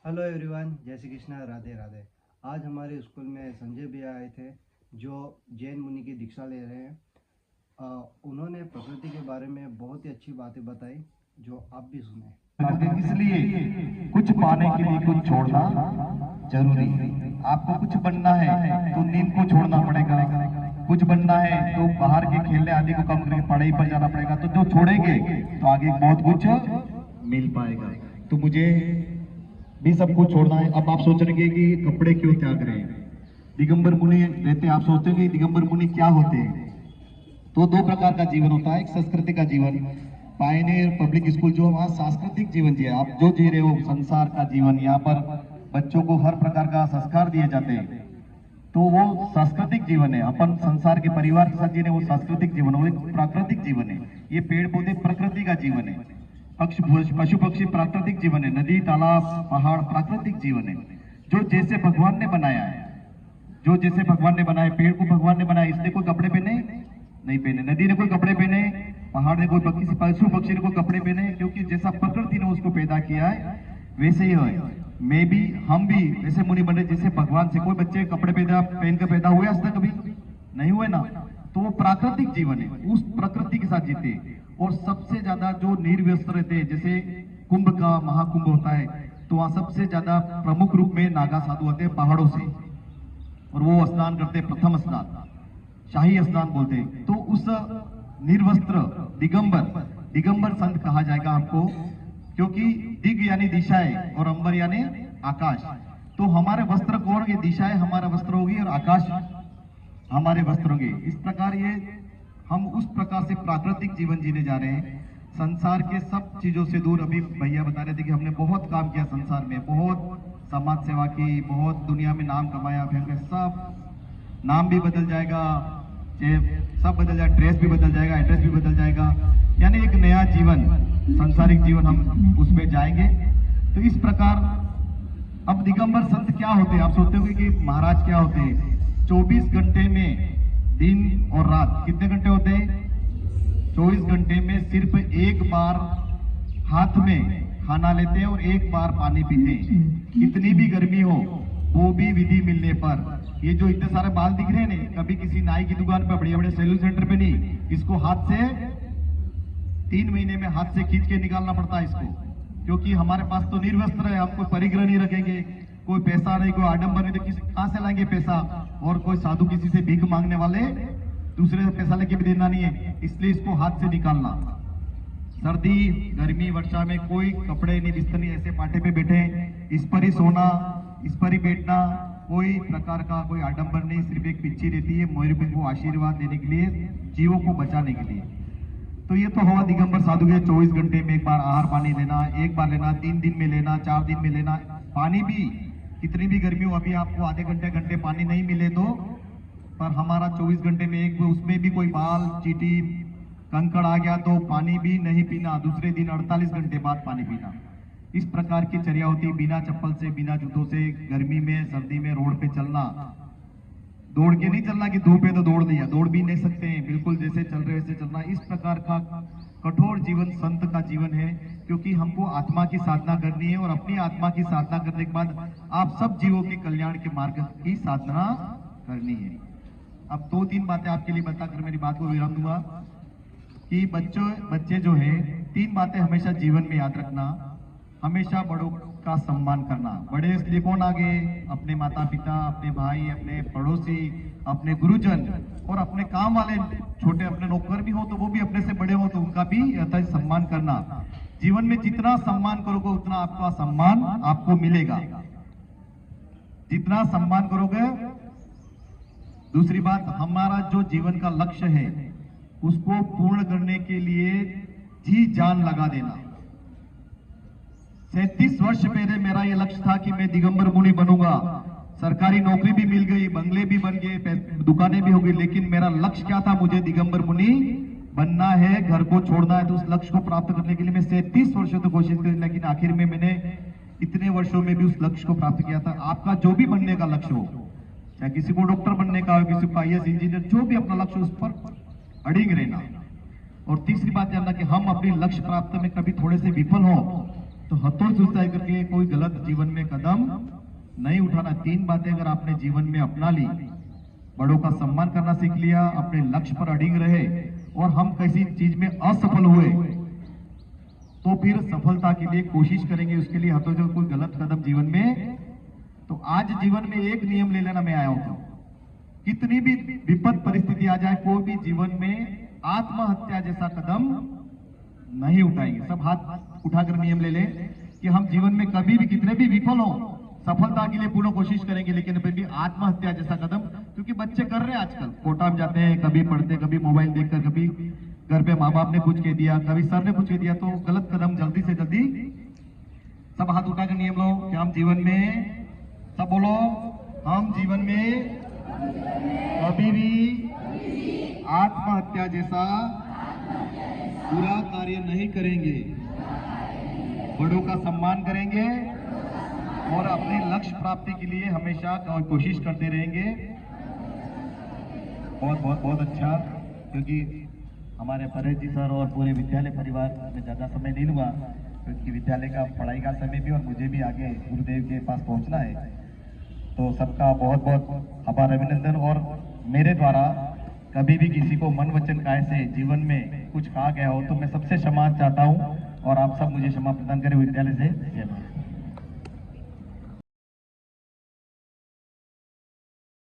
Hello everyone, जय श्री कृष्णा, राधे राधे। आज हमारे स्कूल में संजय भैया आए थे जो जैन मुनि की दीक्षा ले रहे हैं। उन्होंने प्रकृति के बारे में बहुत ही अच्छी बातें बताई जो आप भी सुने। इसलिए कुछ पाने के लिए कुछ छोड़ना जरूरी है। आपको कुछ बनना है तो नींद को छोड़ना पड़ेगा, कुछ बनना है तो बाहर के खेलने आदि को कम करके पढ़ाई पर जाना पड़ेगा। तो जो छोड़ेंगे तो आगे बहुत कुछ मिल पाएगा। तो मुझे भी सब कुछ छोड़ना है। अब आप सोच रहे कि कपड़े क्यों त्याग रहे हैं, दिगंबर मुनि रहते, आप सोचते हैं कि दिगंबर मुनि क्या होते हैं। तो दो प्रकार का जीवन होता है, एक संस्कृति का जीवन, पायनियर पब्लिक स्कूल जो वहाँ सांस्कृतिक जीवन जी है, आप जो जी रहे हो संसार का जीवन। यहाँ पर बच्चों को हर प्रकार का संस्कार दिए जाते हैं, तो वो सांस्कृतिक जीवन है। अपन संसार के परिवार के साथ जी रहे, वो सांस्कृतिक जीवन है। एक प्राकृतिक जीवन है, ये पेड़ पौधे प्रकृति का जीवन है, पशु पक्षी प्राकृतिक जीवन है, नदी तालाब पहाड़ प्राकृतिक जीवन है। जो जैसे भगवान ने बनाया है, जो जैसे भगवान ने बनाया, पेड़ को भगवान ने बनाया, इसने कोई कपड़े पहने नहीं पहने, नदी ने कोई कपड़े पहने, पहाड़ ने कोई पशु पक्षी ने कोई कपड़े पहने, क्योंकि जैसा प्रकृति ने उसको पैदा किया है वैसे ही है। मैं भी, हम भी वैसे मुनि बने जैसे भगवान से। कोई बच्चे कपड़े पहन कर पैदा हुए आज तक कभी नहीं हुए ना। तो वो प्राकृतिक जीवन है, उस प्रकृति के साथ जीते। और सबसे ज्यादा जो निर्व्यस्त रहते हैं, जैसे कुंभ का महाकुंभ होता है, तो वहां सबसे ज्यादा प्रमुख रूप में नागा साधु होते हैं पहाड़ों से, और वो स्नान करते, प्रथम स्नान शाही स्नान बोलते हैं। तो उस निर्वस्त्र दिगंबर संत कहा जाएगा हमको, क्योंकि दिग यानी दिशाएं और अंबर यानी आकाश। तो हमारे वस्त्र कौन, ये दिशाएं हमारा वस्त्र होगी और आकाश हमारे वस्त्र होंगे। इस प्रकार ये हम उस प्रकार से प्राकृतिक जीवन जीने जा रहे हैं, संसार के सब चीजों से दूर। अभी भैया बता रहे थे कि हमने बहुत काम किया संसार में, बहुत समाज सेवा की, बहुत दुनिया में नाम कमाया, फिर सब नाम भी बदल जाएगा, सब बदल जाएगा, ड्रेस भी बदल जाएगा, एड्रेस भी बदल जाएगा, यानी एक नया जीवन, सांसारिक जीवन हम उसमें जाएंगे। तो इस प्रकार अब दिगंबर संत क्या होते हैं, आप सोचते हो कि महाराज क्या होते हैं। 24 घंटे में दिन और रात कितने घंटे होते हैं, 24 घंटे में सिर्फ एक बार हाथ में खाना लेते हैं और एक बार पानी पीते हैं। कितनी भी गर्मी हो वो भी विधि मिलने पर। ये जो इतने सारे बाल दिख रहे हैं, कभी किसी नाई की दुकान पर, बड़े बड़े सैलून सेंटर पे नहीं, इसको हाथ से 3 महीने में हाथ से खींच के निकालना पड़ता है इसको, क्योंकि हमारे पास तो निर्वस्त्र है, हम कोई परिग्रह नहीं रखेंगे, कोई पैसा नहीं, कोई आडंबर नहीं, तो कहां से लाएंगे पैसा। और कोई साधु किसी से भीख मांगने वाले दूसरे से पैसा लेके भी देना नहीं है, इसलिए इसको हाथ से निकालना। सर्दी गर्मी वर्षा में कोई कपड़े नहीं, बिस्तर नहीं, ऐसे पाटे पे बैठे इस पर ही सोना, इस पर ही बैठना, कोई प्रकार का कोई आडंबर नहीं, सिर्फ एक पिच्ची रहती है मयूरभंज को आशीर्वाद देने के लिए, जीवों को बचाने के लिए। तो ये तो हुआ दिगंबर साधु के 24 घंटे में एक बार आहार पानी लेना, एक बार लेना, 3 दिन में लेना, 4 दिन में लेना। पानी भी कितनी भी गर्मी हो, अभी आपको आधे घंटे पानी नहीं मिले तो, पर हमारा 24 घंटे में एक, उसमें भी कोई बाल चीटी कंकड़ आ गया तो पानी भी नहीं पीना, दूसरे दिन 48 घंटे बाद पानी पीना। इस प्रकार की चर्या होती है, बिना चप्पल से, बिना जूतों से, गर्मी में सर्दी में रोड पे चलना, दौड़ के नहीं चलना कि धूप है तो दौड़ लिया, दौड़ भी नहीं सकते हैं, बिल्कुल जैसे चल रहे वैसे चलना। इस प्रकार का कठोर जीवन संत का जीवन है, क्योंकि हमको आत्मा की साधना करनी है, और अपनी आत्मा की साधना करने के बाद आप सब जीवों के कल्याण के मार्ग की साधना करनी है। अब 2-3 बातें आपके लिए बताकर मेरी बात को विराम दूंगा कि बच्चे जो है 3 बातें हमेशा जीवन में याद रखना। हमेशा बड़ों का सम्मान करना। बड़े इसलिए कौन आगे, अपने माता पिता, अपने भाई, अपने पड़ोसी, अपने गुरुजन, और अपने काम वाले छोटे अपने नौकर भी हो तो वो भी अपने से बड़े हो तो उनका भी यथावत सम्मान करना। जीवन में जितना सम्मान करोगे उतना आपका सम्मान आपको मिलेगा, जितना सम्मान करोगे। दूसरी बात, हमारा जो जीवन का लक्ष्य है उसको पूर्ण करने के लिए जी जान लगा देना। 37 वर्ष पहले मेरा ये लक्ष्य था कि मैं दिगंबर मुनि बनूंगा, सरकारी नौकरी भी मिल गई, बंगले भी बन गए, दुकानें भी हो गई, लेकिन मेरा लक्ष्य क्या था, मुझे दिगंबर मुनि बनना है, घर को छोड़ना है। तो उस लक्ष्य को प्राप्त करने के लिए मैं 37 वर्षों तक कोशिश करी, लेकिन आखिर में मैंने इतने वर्षों में भी उस लक्ष्य को प्राप्त किया था। आपका जो भी बनने का लक्ष्य हो, चाहे किसी को डॉक्टर बनने का हो, किसी को IAS इंजीनियर, जो भी अपना लक्ष्य, उस पर अड़िग रहना। और तीसरी बात जानना कि हम अपने लक्ष्य प्राप्त में कभी थोड़े से विफल हो तो हथौड़ सुसाइड करके कोई गलत जीवन में कदम नहीं उठाना। 3 बातें अगर आपने जीवन में अपना ली, बड़ों का सम्मान करना सीख लिया, अपने लक्ष्य पर अडिग रहे, और हम किसी चीज में असफल हुए तो फिर सफलता के लिए कोशिश करेंगे, उसके लिए हथौड़ से कोई गलत कदम जीवन में। तो आज जीवन में एक नियम ले लेना मैं आया हूं, कितनी भी विपद परिस्थिति आ जाए, कोई भी जीवन में आत्महत्या जैसा कदम नहीं उठाएंगे। सब हाथ उठाकर नियम ले लें कि हम जीवन में कभी भी कितने भी विफल हो, सफलता के लिए पूर्ण कोशिश करेंगे, लेकिन फिर भी आत्महत्या जैसा कदम, क्योंकि बच्चे कर रहे हैं आजकल, कोटा में जाते हैं, कभी पढ़ते, कभी मोबाइल देखकर, कभी घर पे माँ बाप ने कुछ कह दिया, कभी सर ने कुछ कह दिया, तो गलत कदम जल्दी से जल्दी। सब हाथ उठाकर नियम लो कि हम जीवन में, सब बोलो, हम जीवन में कभी भी आत्महत्या जैसा बुरा कार्य नहीं करेंगे, बड़ों का सम्मान करेंगे और अपने लक्ष्य प्राप्ति के लिए हमेशा कोशिश करते रहेंगे। बहुत बहुत बहुत अच्छा, क्योंकि हमारे परेश जी सर और पूरे विद्यालय परिवार में ज़्यादा समय नहीं लूँगा, क्योंकि विद्यालय का पढ़ाई का समय भी और मुझे भी आगे गुरुदेव के पास पहुँचना है। तो सबका बहुत बहुत आभार, अभिनंदन। और मेरे द्वारा कभी भी किसी को मन वचन काय से जीवन में कुछ कहा गया हो तो मैं सबसे क्षमा चाहता हूँ, और आप सब मुझे क्षमा प्रदान करें। विद्यालय से जय भारत।